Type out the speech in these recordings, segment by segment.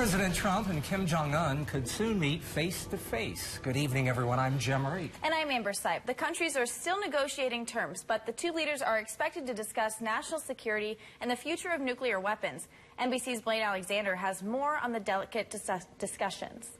President Trump and Kim Jong-un could soon meet face-to-face. Good evening, everyone. I'm Jim Marique. And I'm Amber Sipe. The countries are still negotiating terms, but the two leaders are expected to discuss national security and the future of nuclear weapons. NBC's Blaine Alexander has more on the delicate discussions.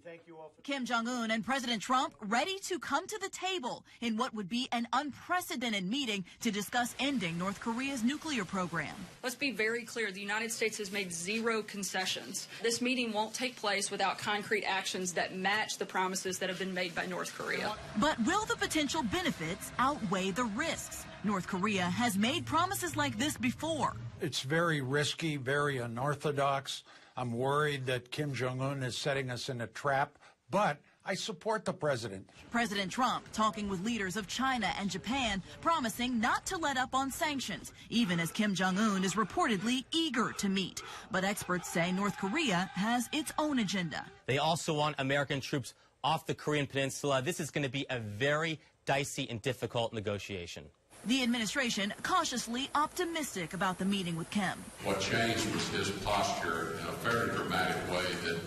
Thank you all for Kim Jong-un and President Trump ready to come to the table in what would be an unprecedented meeting to discuss ending North Korea's nuclear program. Let's be very clear. The United States has made zero concessions. This meeting won't take place without concrete actions that match the promises that have been made by North Korea. But will the potential benefits outweigh the risks? North Korea has made promises like this before. It's very risky, very unorthodox. I'm worried that Kim Jong-un is setting us in a trap, but I support the president. President Trump talking with leaders of China and Japan, promising not to let up on sanctions, even as Kim Jong-un is reportedly eager to meet. But experts say North Korea has its own agenda. They also want American troops off the Korean peninsula. This is going to be a very dicey and difficult negotiation. The administration cautiously optimistic about the meeting with Kim. What changed was his posture in a very dramatic way that,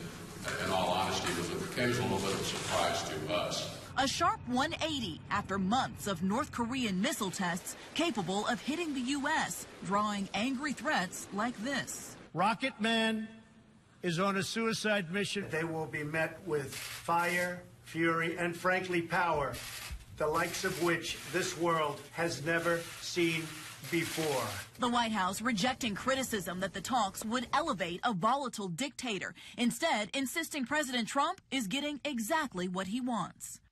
in all honesty, came as a little bit of a surprise to us. A sharp 180 after months of North Korean missile tests capable of hitting the U.S., drawing angry threats like this. Rocket Man is on a suicide mission. They will be met with fire, fury, and frankly power, the likes of which this world has never seen before. The White House rejecting criticism that the talks would elevate a volatile dictator, instead insisting President Trump is getting exactly what he wants.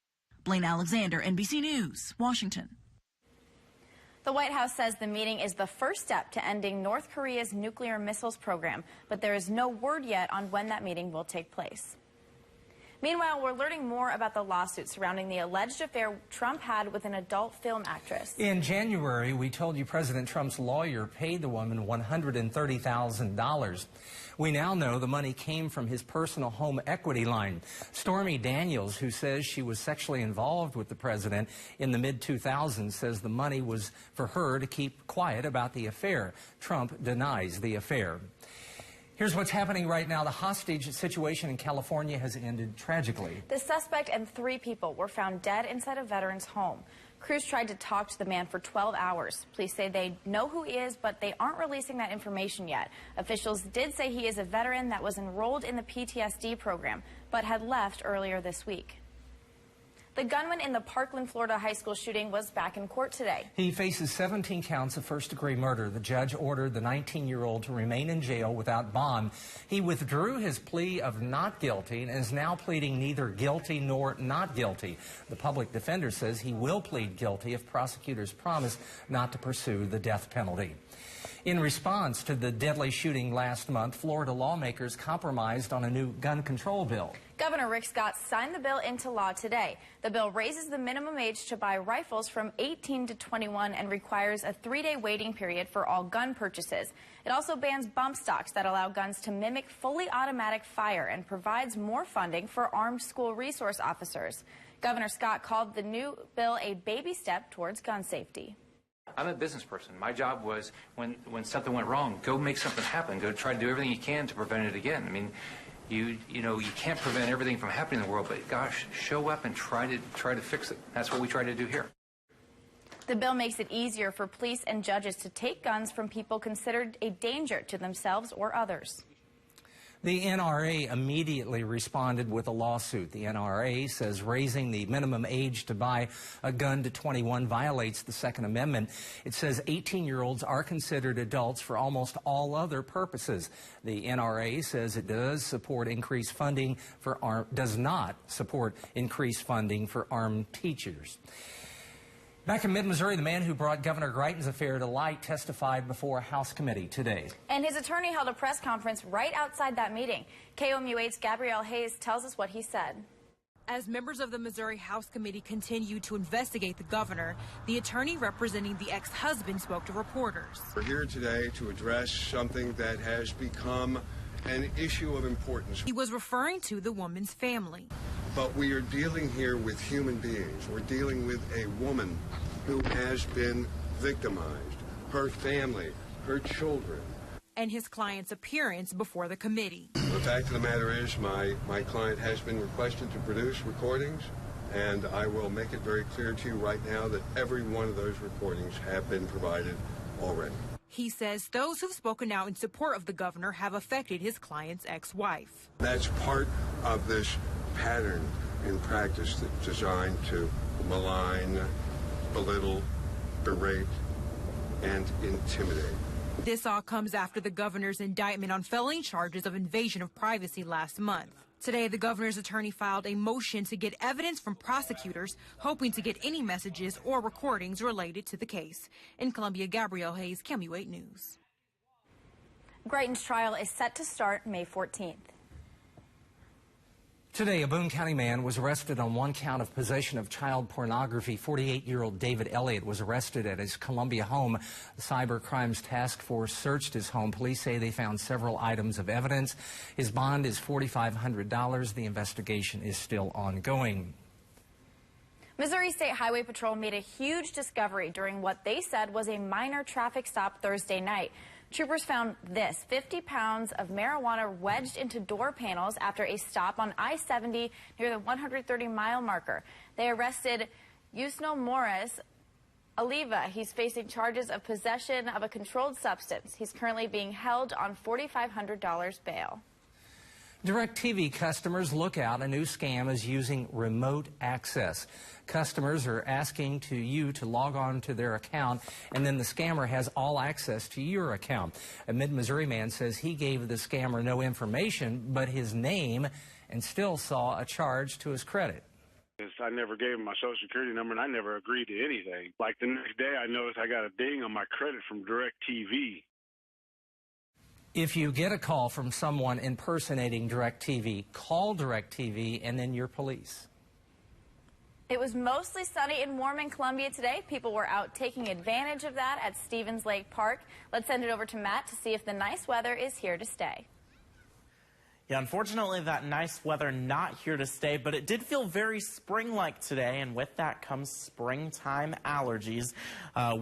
Blaine Alexander, NBC News, Washington. The White House says the meeting is the first step to ending North Korea's nuclear missiles program, but there is no word yet on when that meeting will take place. Meanwhile, we're learning more about the lawsuit surrounding the alleged affair Trump had with an adult film actress. In January, we told you President Trump's lawyer paid the woman $130,000. We now know the money came from his personal home equity line. Stormy Daniels, who says she was sexually involved with the president in the mid-2000s, says the money was for her to keep quiet about the affair. Trump denies the affair. Here's what's happening right now. The hostage situation in California has ended tragically. The suspect and 3 people were found dead inside a veteran's home. Crews tried to talk to the man for 12 hours. Police say they know who he is, but they aren't releasing that information yet. Officials did say he is a veteran that was enrolled in the PTSD program, but had left earlier this week. The gunman in the Parkland, Florida high school shooting was back in court today. He faces 17 counts of first-degree murder. The judge ordered the 19-year-old to remain in jail without bond. He withdrew his plea of not guilty and is now pleading neither guilty nor not guilty. The public defender says he will plead guilty if prosecutors promise not to pursue the death penalty. In response to the deadly shooting last month, Florida lawmakers compromised on a new gun control bill. Governor Rick Scott signed the bill into law today. The bill raises the minimum age to buy rifles from 18 to 21 and requires a 3-day waiting period for all gun purchases. It also bans bump stocks that allow guns to mimic fully automatic fire and provides more funding for armed school resource officers. Governor Scott called the new bill a baby step towards gun safety. I'm a business person. My job was, when something went wrong, go make something happen. Go try to do everything you can to prevent it again. I mean, you can't prevent everything from happening in the world, but gosh, show up and try to fix it. That's what we try to do here. The bill makes it easier for police and judges to take guns from people considered a danger to themselves or others. The NRA immediately responded with a lawsuit. The NRA says raising the minimum age to buy a gun to 21 violates the Second Amendment. It says 18-year-olds are considered adults for almost all other purposes. The NRA says it does support increased funding for does not support increased funding for armed teachers. Back in mid-Missouri, the man who brought Governor Greitens' affair to light testified before a House committee today. And his attorney held a press conference right outside that meeting. KOMU 8's Gabrielle Hayes tells us what he said. As members of the Missouri House Committee continue to investigate the governor, the attorney representing the ex-husband spoke to reporters. We're here today to address something that has become an issue of importance. He was referring to the woman's family. But we are dealing here with human beings. We're dealing with a woman who has been victimized, her family, her children. and his client's appearance before the committee. The fact of the matter is my client has been requested to produce recordings, and I will make it very clear to you right now that every one of those recordings have been provided already. He says those who've spoken out in support of the governor have affected his client's ex-wife. That's part of this pattern in practice that's designed to malign, belittle, berate, and intimidate. This all comes after the governor's indictment on felony charges of invasion of privacy last month. Today, the governor's attorney filed a motion to get evidence from prosecutors, hoping to get any messages or recordings related to the case. In Columbia, Gabrielle Hayes, KMU 8 News. Greitens' trial is set to start May 14th. Today, a Boone County man was arrested on one count of possession of child pornography. 48-year-old David Elliott was arrested at his Columbia home. The Cyber Crimes Task Force searched his home. Police say they found several items of evidence. His bond is $4,500. The investigation is still ongoing. Missouri State Highway Patrol made a huge discovery during what they said was a minor traffic stop Thursday night. Troopers found this, 50 pounds of marijuana wedged into door panels after a stop on I-70 near the 130-mile marker. They arrested Yusno Morris Oliva. He's facing charges of possession of a controlled substance. He's currently being held on $4,500 bail. DirecTV customers, look out, a new scam is using remote access. Customers are asking you to log on to their account, and then the scammer has all access to your account. A Mid-Missouri man says he gave the scammer no information but his name and still saw a charge to his credit. I never gave him my Social Security number, and I never agreed to anything. Like the next day, I noticed I got a ding on my credit from DirecTV. If you get a call from someone impersonating DirecTV, call DirecTV and then your police. It was mostly sunny and warm in Columbia today. People were out taking advantage of that at Stevens Lake Park. Let's send it over to Matt to see if the nice weather is here to stay. Yeah, unfortunately, that nice weather not here to stay, but it did feel very spring-like today, and with that comes springtime allergies.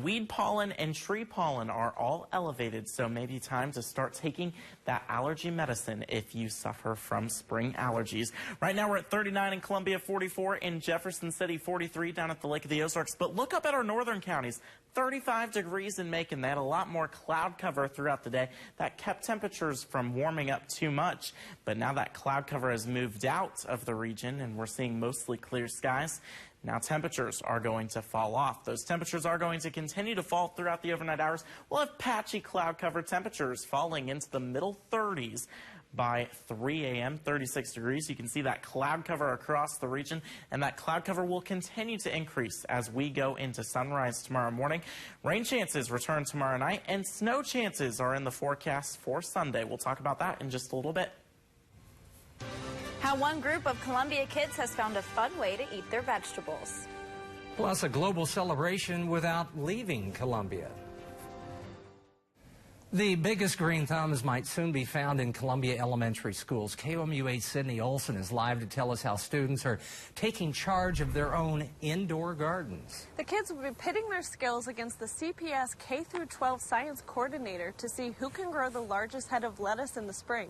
Weed pollen and tree pollen are all elevated, so maybe time to start taking that allergy medicine if you suffer from spring allergies. Right now, we're at 39 in Columbia, 44 in Jefferson City, 43 down at the Lake of the Ozarks. But look up at our northern counties. 35 degrees in Macon. They had a lot more cloud cover throughout the day. That kept temperatures from warming up too much. But now that cloud cover has moved out of the region and we're seeing mostly clear skies. Now temperatures are going to fall off. Those temperatures are going to continue to fall throughout the overnight hours. We'll have patchy cloud cover temperatures falling into the middle 30s. By 3 a.m., 36 degrees. You can see that cloud cover across the region, and that cloud cover will continue to increase as we go into sunrise tomorrow morning. Rain chances return tomorrow night, and snow chances are in the forecast for Sunday. We'll talk about that in just a little bit. How one group of Columbia kids has found a fun way to eat their vegetables. Plus a global celebration without leaving Columbia. The biggest green thumbs might soon be found in Columbia elementary schools. KOMU8's Sydney Olson is live to tell us how students are taking charge of their own indoor gardens. The kids will be pitting their skills against the CPS K-12 science coordinator to see who can grow the largest head of lettuce in the spring.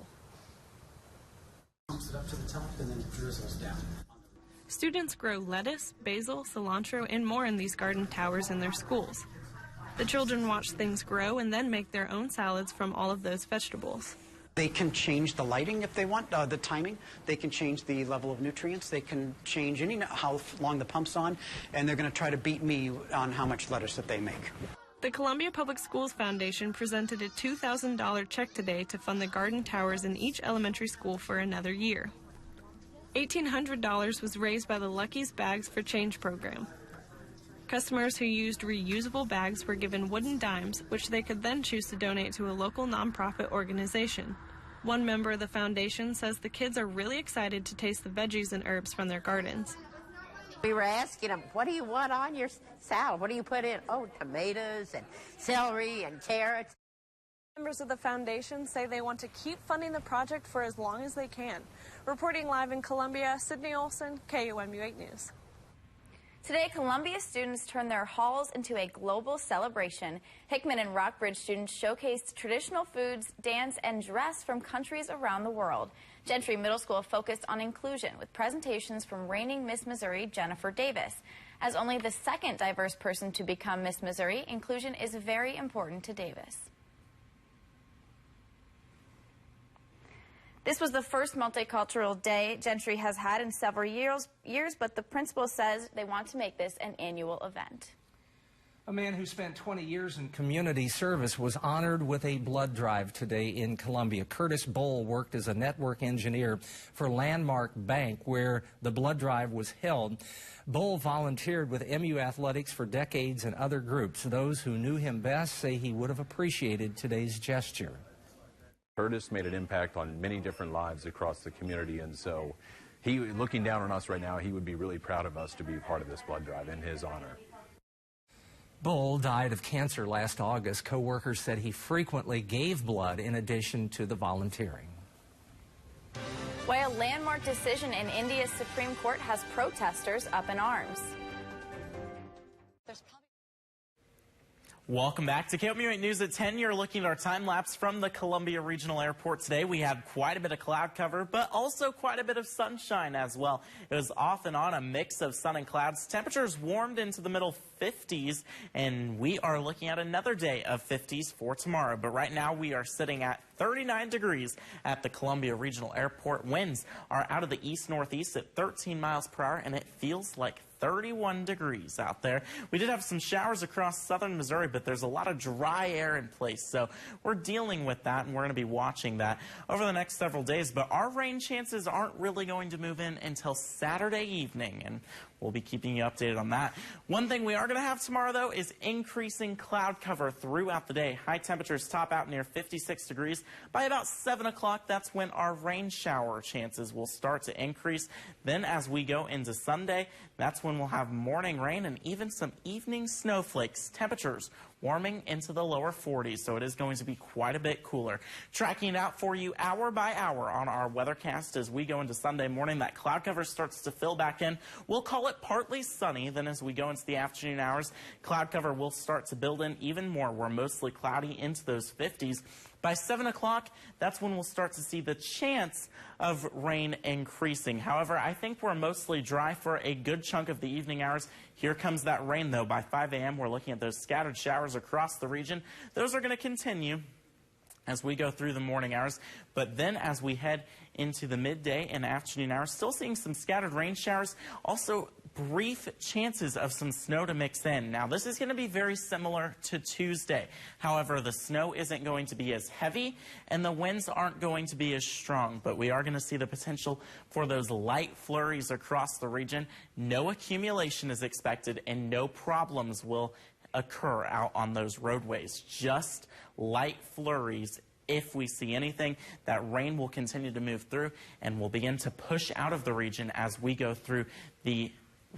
Pumps it up to the top and then drizzles down. Students grow lettuce, basil, cilantro, and more in these garden towers in their schools. The children watch things grow and then make their own salads from all of those vegetables. They can change the lighting if they want, the timing. They can change the level of nutrients. They can change how long the pump's on, and they're going to try to beat me on how much lettuce that they make. The Columbia Public Schools Foundation presented a $2,000 check today to fund the garden towers in each elementary school for another year. $1,800 was raised by the Lucky's Bags for Change program. Customers who used reusable bags were given wooden dimes, which they could then choose to donate to a local nonprofit organization. One member of the foundation says the kids are really excited to taste the veggies and herbs from their gardens. We were asking them, what do you want on your salad? What do you put in? Oh, tomatoes and celery and carrots. Members of the foundation say they want to keep funding the project for as long as they can. Reporting live in Columbia, Sydney Olson, KOMU 8 News. Today, Columbia students turned their halls into a global celebration. Hickman and Rockbridge students showcased traditional foods, dance, and dress from countries around the world. Gentry Middle School focused on inclusion with presentations from reigning Miss Missouri, Jennifer Davis. As only the second diverse person to become Miss Missouri, inclusion is very important to Davis. This was the first multicultural day Gentry has had in several years, but the principal says they want to make this an annual event. A man who spent 20 years in community service was honored with a blood drive today in Columbia. Curtis Bowl worked as a network engineer for Landmark Bank, where the blood drive was held. Bowl volunteered with MU Athletics for decades and other groups. Those who knew him best say he would have appreciated today's gesture. Curtis made an impact on many different lives across the community, and so he, looking down on us right now, he would be really proud of us to be part of this blood drive in his honor. Bowl died of cancer last August. Co-workers said he frequently gave blood in addition to the volunteering. Why a landmark decision in India's Supreme Court has protesters up in arms. Welcome back to KOMU 8 News at 10. You're looking at our time lapse from the Columbia Regional Airport today. We had quite a bit of cloud cover, but also quite a bit of sunshine as well. It was off and on, a mix of sun and clouds. Temperatures warmed into the middle 50s, and we are looking at another day of 50s for tomorrow. But right now we are sitting at 39 degrees at the Columbia Regional Airport. Winds are out of the east-northeast at 13 miles per hour, and it feels like 31 degrees out there. We did have some showers across southern Missouri, but there's a lot of dry air in place, so we're dealing with that, and we're going to be watching that over the next several days. But our rain chances aren't really going to move in until Saturday evening, and we'll be keeping you updated on that. One thing we are going to have tomorrow, though, is increasing cloud cover throughout the day. High temperatures top out near 56 degrees. By about 7 o'clock, that's when our rain shower chances will start to increase. Then as we go into Sunday, that's when we'll have morning rain and even some evening snowflakes. Temperatures warming into the lower 40s, so it is going to be quite a bit cooler. Tracking it out for you hour by hour on our weathercast as we go into Sunday morning. That cloud cover starts to fill back in. We'll call it partly sunny. Then as we go into the afternoon hours, cloud cover will start to build in even more. We're mostly cloudy into those 50s. By 7 o'clock, that's when we'll start to see the chance of rain increasing. However, I think we're mostly dry for a good chunk of the evening hours. Here comes that rain, though. By 5 a.m., we're looking at those scattered showers across the region. Those are going to continue as we go through the morning hours. But then as we head into the midday and afternoon hours, still seeing some scattered rain showers. Also, brief chances of some snow to mix in. Now, this is going to be very similar to Tuesday. However, the snow isn't going to be as heavy and the winds aren't going to be as strong, but we are going to see the potential for those light flurries across the region. No accumulation is expected and no problems will occur out on those roadways. Just light flurries. If we see anything, that rain will continue to move through and will begin to push out of the region as we go through the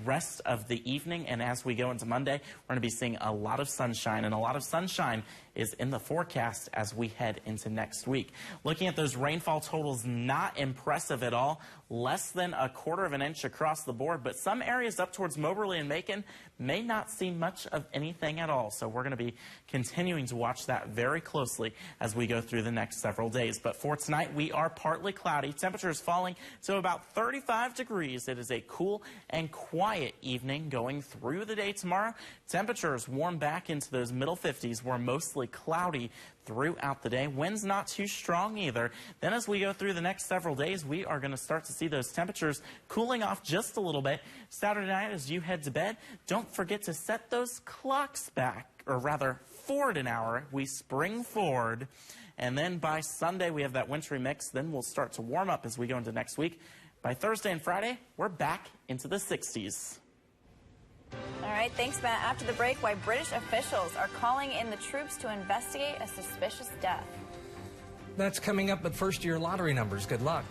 rest of the evening. And as we go into Monday, we're going to be seeing a lot of sunshine, and a lot of sunshine is in the forecast as we head into next week. Looking at those rainfall totals, not impressive at all. Less than 1/4 of an inch across the board, but some areas up towards Moberly and Macon may not see much of anything at all. So we're going to be continuing to watch that very closely as we go through the next several days. But for tonight, we are partly cloudy. Temperatures falling to about 35 degrees. It is a cool and quiet evening going through the day tomorrow. Temperatures warm back into those middle 50s. We're mostly cloudy throughout the day. Winds not too strong either. Then as we go through the next several days, we are going to start to see those temperatures cooling off just a little bit. Saturday night as you head to bed, don't forget to set those clocks back, or rather forward an hour. We spring forward. And then by Sunday, we have that wintry mix. Then we'll start to warm up as we go into next week. By Thursday and Friday, we're back into the 60s. All right, thanks, Matt. After the break, why British officials are calling in the troops to investigate a suspicious death. That's coming up, but first, your lottery numbers. Good luck.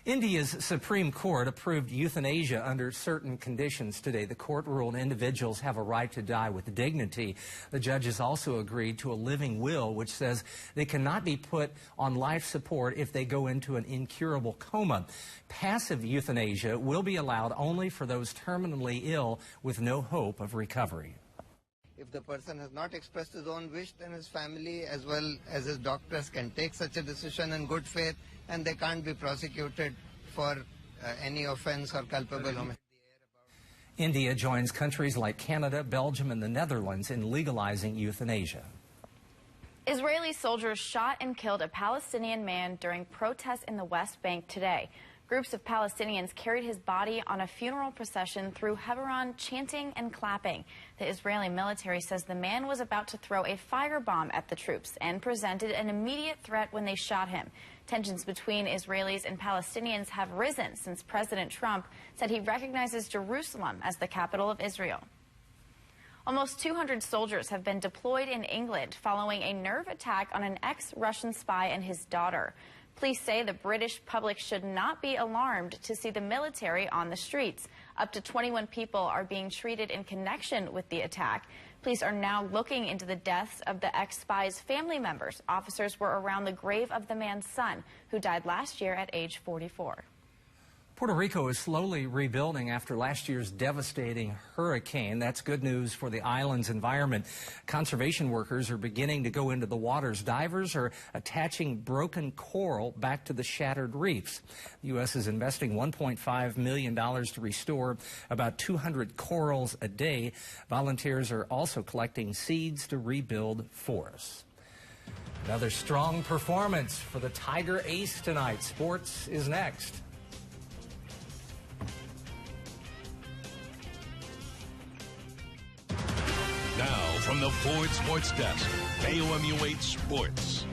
India's Supreme Court approved euthanasia under certain conditions today. The court ruled individuals have a right to die with dignity. The judges also agreed to a living will, which says they cannot be put on life support if they go into an incurable coma. Passive euthanasia will be allowed only for those terminally ill with no hope of recovery. If the person has not expressed his own wish, then his family as well as his doctors can take such a decision in good faith, and they can't be prosecuted for any offense or culpable homicide. India joins countries like Canada, Belgium, and the Netherlands in legalizing euthanasia. Israeli soldiers shot and killed a Palestinian man during protests in the West Bank today. Groups of Palestinians carried his body on a funeral procession through Hebron, chanting and clapping. The Israeli military says the man was about to throw a firebomb at the troops and presented an immediate threat when they shot him. Tensions between Israelis and Palestinians have risen since President Trump said he recognizes Jerusalem as the capital of Israel. Almost 200 soldiers have been deployed in England following a nerve attack on an ex-Russian spy and his daughter. Police say the British public should not be alarmed to see the military on the streets. Up to 21 people are being treated in connection with the attack. Police are now looking into the deaths of the ex-spy's family members. Officers were around the grave of the man's son, who died last year at age 44. Puerto Rico is slowly rebuilding after last year's devastating hurricane. That's good news for the island's environment. Conservation workers are beginning to go into the waters. Divers are attaching broken coral back to the shattered reefs. The U.S. is investing $1.5 million to restore about 200 corals a day. Volunteers are also collecting seeds to rebuild forests. Another strong performance for the Tiger Ace tonight. Sports is next. Now, from the Ford Sports Desk, KOMU8 Sports.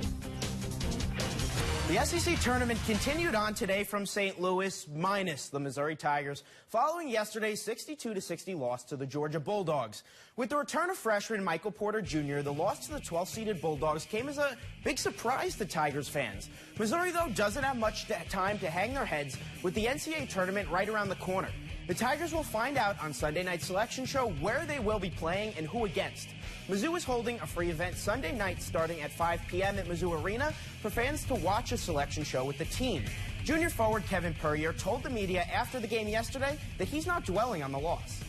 The SEC tournament continued on today from St. Louis, minus the Missouri Tigers, following yesterday's 62-60 loss to the Georgia Bulldogs. With the return of freshman Michael Porter Jr., the loss to the 12th-seeded Bulldogs came as a big surprise to Tigers fans. Missouri, though, doesn't have much time to hang their heads with the NCAA tournament right around the corner. The Tigers will find out on Sunday Night Selection Show where they will be playing and who against. Mizzou is holding a free event Sunday night starting at 5 p.m. at Mizzou Arena for fans to watch a selection show with the team. Junior forward Kevin Puryear told the media after the game yesterday that he's not dwelling on the loss.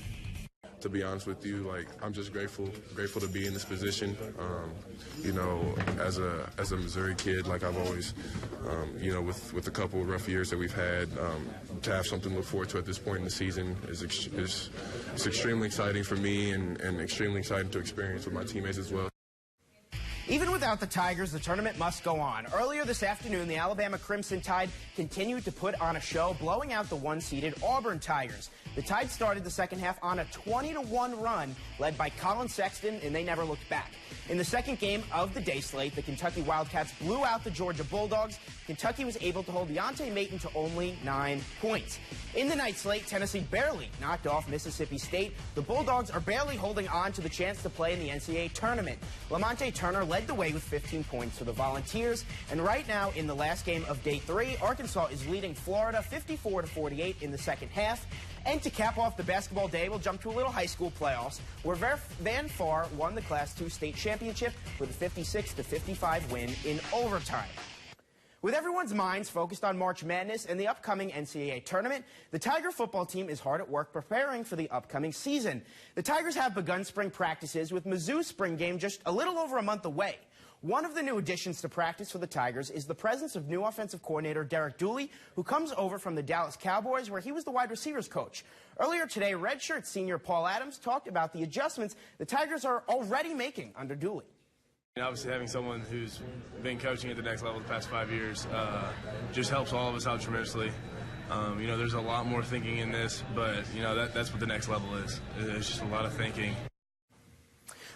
To be honest with you, I'm just grateful to be in this position. You know, as a Missouri kid, I've always, you know, with a couple of rough years that we've had, to have something to look forward to at this point in the season is extremely exciting for me and extremely exciting to experience with my teammates as well. Even without the Tigers, the tournament must go on. Earlier this afternoon, the Alabama Crimson Tide continued to put on a show, blowing out the one-seeded Auburn Tigers. The Tide started the second half on a 20-1 run, led by Colin Sexton, and they never looked back. In the second game of the day slate, the Kentucky Wildcats blew out the Georgia Bulldogs. Kentucky was able to hold Deontay Mayton to only 9 points. In the night slate, Tennessee barely knocked off Mississippi State. The Bulldogs are barely holding on to the chance to play in the NCAA tournament. Lamonte Turner led the way with 15 points for the Volunteers. And right now, in the last game of day 3, Arkansas is leading Florida 54-48 in the second half. And to cap off the basketball day, we'll jump to a little high school playoffs, where Van Far won the Class II state championship with a 56-55 win in overtime. With everyone's minds focused on March Madness and the upcoming NCAA tournament, the Tiger football team is hard at work preparing for the upcoming season. The Tigers have begun spring practices with Mizzou's spring game just a little over a month away. One of the new additions to practice for the Tigers is the presence of new offensive coordinator Derek Dooley, who comes over from the Dallas Cowboys, where he was the wide receivers coach. Earlier today, redshirt senior Paul Adams talked about the adjustments the Tigers are already making under Dooley. Obviously, having someone who's been coaching at the next level the past 5 years just helps all of us out tremendously. You know, there's a lot more thinking in this, but, you know, that's what the next level is. It's just a lot of thinking.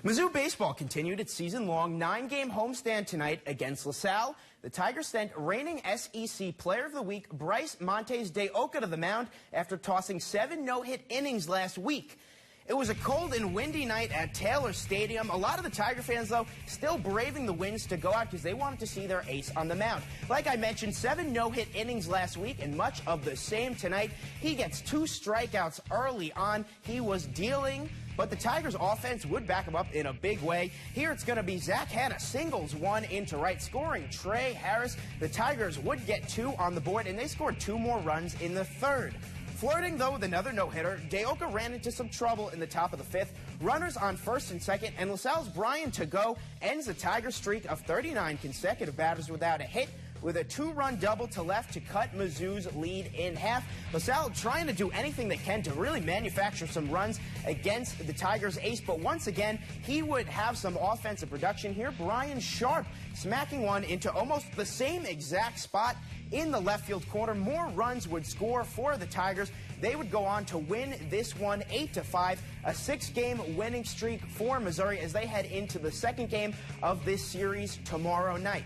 Mizzou baseball continued its season-long 9-game homestand tonight against LaSalle. The Tigers sent reigning SEC Player of the Week Bryce Montes de Oca to the mound after tossing 7 no-hit innings last week. It was a cold and windy night at Taylor Stadium. A lot of the Tiger fans, though, still braving the winds to go out because they wanted to see their ace on the mound. Like I mentioned, 7 no-hit innings last week and much of the same tonight. He gets 2 strikeouts early on. He was dealing, but the Tigers' offense would back him up in a big way. Here it's going to be Zach Hanna singles one into right, scoring Trey Harris. The Tigers would get 2 on the board, and they scored 2 more runs in the third. Flirting, though, with another no-hitter, Deoka ran into some trouble in the top of the 5th. Runners on first and second, and LaSalle's Brian Tago ends the Tigers' streak of 39 consecutive batters without a hit, with a 2-run double to left to cut Mizzou's lead in half. LaSalle trying to do anything they can to really manufacture some runs against the Tigers' ace, but once again, he would have some offensive production here. Brian Sharp smacking one into almost the same exact spot in the left field corner. More runs would score for the Tigers. They would go on to win this one 8-5, a 6-game winning streak for Missouri as they head into the second game of this series tomorrow night.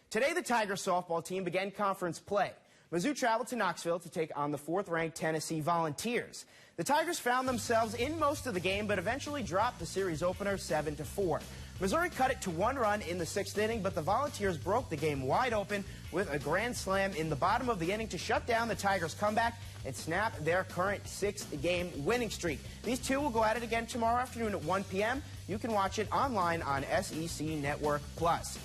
Today, the Tigers softball team began conference play. Mizzou traveled to Knoxville to take on the 4th-ranked Tennessee Volunteers. The Tigers found themselves in most of the game, but eventually dropped the series opener 7-4. Missouri cut it to 1 run in the 6th inning, but the Volunteers broke the game wide open with a grand slam in the bottom of the inning to shut down the Tigers' comeback and snap their current 6-game winning streak. These two will go at it again tomorrow afternoon at 1 p.m. You can watch it online on SEC Network Plus.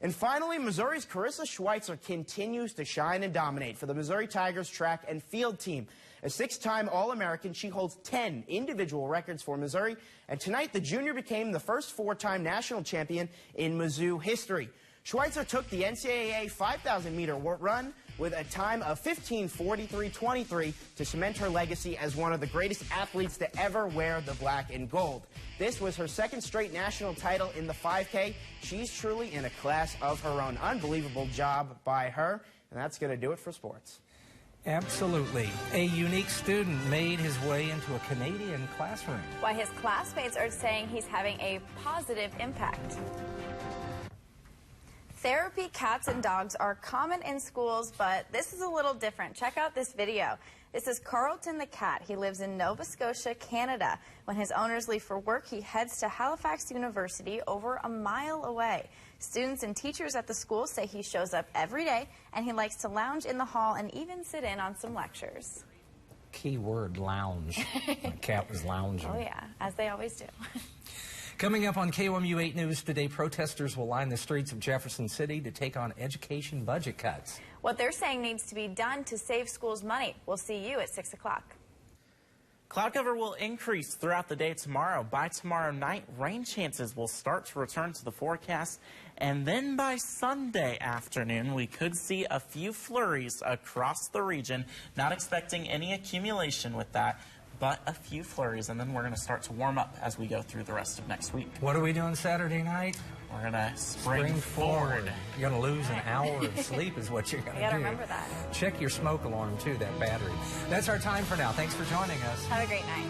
And finally, Missouri's Carissa Schweitzer continues to shine and dominate for the Missouri Tigers track and field team. A 6-time All-American, she holds 10 individual records for Missouri, and tonight the junior became the first 4-time national champion in Mizzou history. Schweitzer took the NCAA 5,000-meter run with a time of 15:43.23 to cement her legacy as one of the greatest athletes to ever wear the black and gold. This was her 2nd straight national title in the 5K. She's truly in a class of her own. Unbelievable job by her, and that's going to do it for sports. Absolutely. A unique student made his way into a Canadian classroom. Why his classmates are saying he's having a positive impact. Therapy cats and dogs are common in schools, but this is a little different. Check out this video. This is Carlton the cat. He lives in Nova Scotia, Canada. When his owners leave for work, he heads to Halifax University, over a mile away. Students and teachers at the school say he shows up every day, and he likes to lounge in the hall and even sit in on some lectures. Key word, lounge. The cat was lounging. Oh, yeah, as they always do. Coming up on KOMU 8 News today, protesters will line the streets of Jefferson City to take on education budget cuts. What they're saying needs to be done to save schools money. We'll see you at 6 o'clock. Cloud cover will increase throughout the day tomorrow. By tomorrow night, rain chances will start to return to the forecast. And then by Sunday afternoon, we could see a few flurries across the region. Not expecting any accumulation with that, but a few flurries, and then we're going to start to warm up as we go through the rest of next week. What are we doing Saturday night? We're going to spring forward. You're going to lose an hour of sleep is what you're going to do. You got to remember that. Check your smoke alarm, too, that battery. That's our time for now. Thanks for joining us. Have a great night.